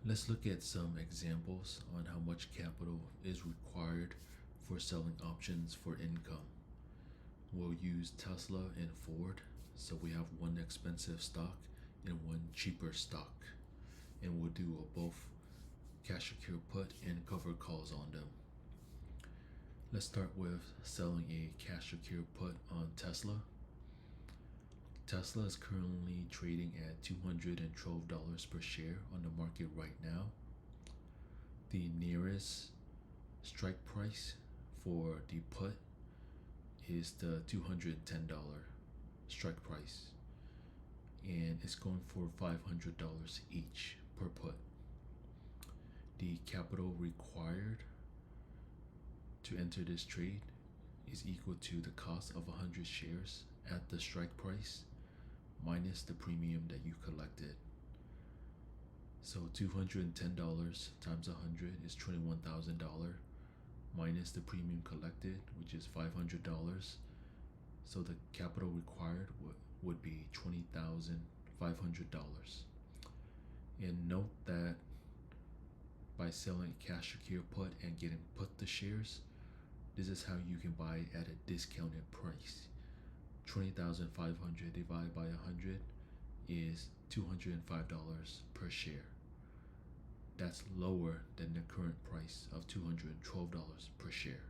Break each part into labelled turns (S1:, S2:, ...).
S1: Let's look at some examples on how much capital is required for selling options for income. We'll use Tesla and Ford, so we have one expensive stock and one cheaper stock, and we'll do both cash secure put and covered calls on them. Let's start with selling a cash secure put on Tesla. Tesla is currently trading at $212 per share on the market right now. The nearest strike price for the put is the $210 strike price, and it's going for $500 each per put. The capital required to enter this trade is equal to the cost of 100 shares at the strike price minus the premium that you collected. So $210 times 100 is $21,000 minus the premium collected, which is $500. So the capital required would be $20,500. And note that by selling a cash secure put and getting put the shares, this is how you can buy at a discounted price. 20,500 divided by 100 is $205 per share. That's lower than the current price of $212 per share.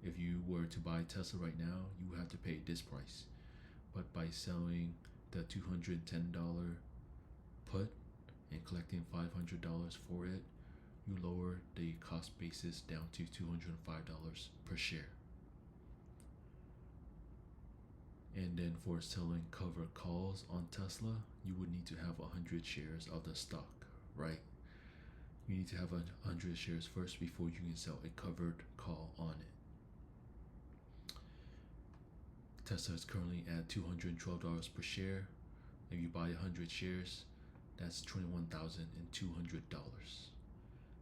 S1: If you were to buy Tesla right now, you would have to pay this price. But by selling the $210 put and collecting $500 for it, you lower the cost basis down to $205 per share. And then for selling covered calls on Tesla, you would need to have 100 shares of the stock, right? You need to have 100 shares first before you can sell a covered call on it. Tesla is currently at $212 per share. If you buy 100 shares, that's $21,200.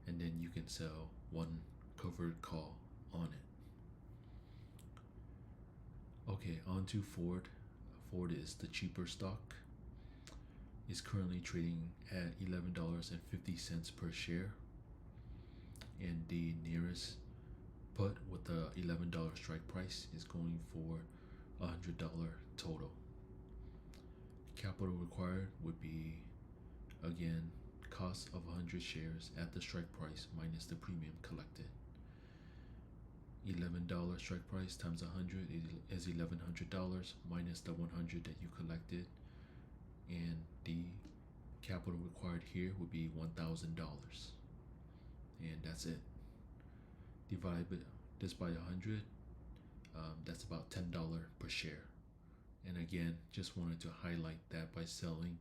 S1: And then you can sell one covered call on it. Okay, on to Ford. Ford is the cheaper stock. It's currently trading at $11.50 per share. And the nearest put with the $11 strike price is going for $100 total. Capital required would be, again, cost of 100 shares at the strike price minus the premium collected. $11 strike price times 100 is $1,100 minus the 100 that you collected, and the capital required here would be $1,000, and that's it. Divide this by 100, that's about $10 per share. And again, just wanted to highlight that by selling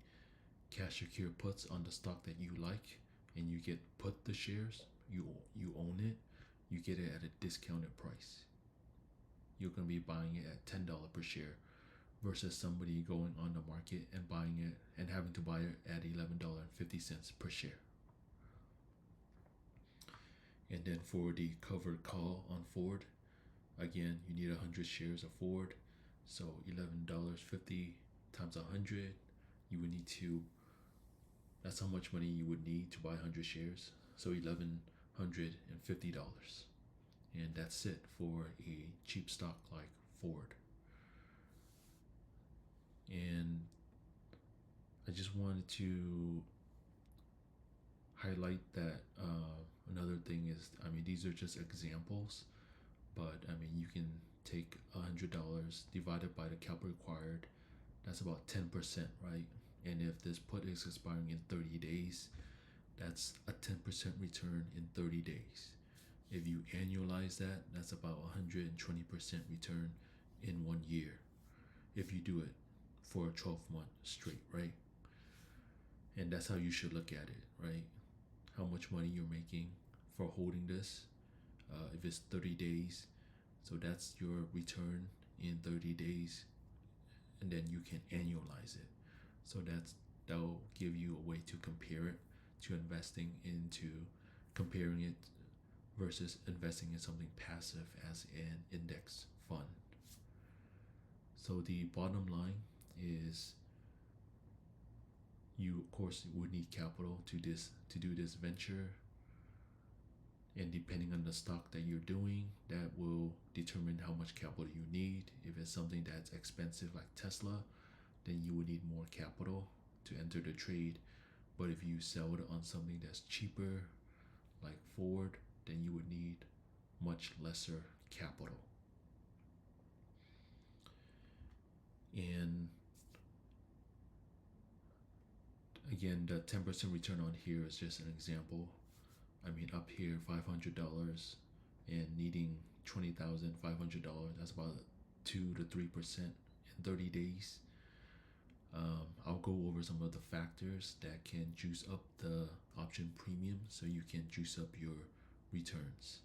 S1: cash secure puts on the stock that you like, and you get put the shares, you own it, you get it at a discounted price. You're going to be buying it at $10 per share versus somebody going on the market and buying it and having to buy it at $11.50 per share. And then for the covered call on Ford, again, you need 100 shares of Ford. So $11.50 times 100, you would need to, that's how much money you would need to buy 100 shares. So $1,150. And that's it for a cheap stock like Ford. And I just wanted to highlight that another thing is, these are just examples, but you can take $100 divided by the capital required. That's about 10%, right? And if this put is expiring in 30 days, that's a 10% return in 30 days. If you annualize that, that's about 120% return in 1 year if you do it for a 12-month straight, right? And that's how you should look at it, right? How much money you're making for holding this. If it's 30 days, so that's your return in 30 days, and then you can annualize it. So that'll give you a way to compare it to investing into, comparing it versus investing in something passive as an index fund. So the bottom line is you of course would need capital to do this venture, and depending on the stock that you're doing, that will determine how much capital you need. If it's something that's expensive like Tesla, then you would need more capital to enter the trade. But if you sell it on something that's cheaper like Ford, then you would need much lesser capital. And again, the 10% return on here is just an example. I mean, up here, $500 and needing $20,500, that's about 2 to 3% in 30 days. I'll go over some of the factors that can juice up the option premium so you can juice up your returns.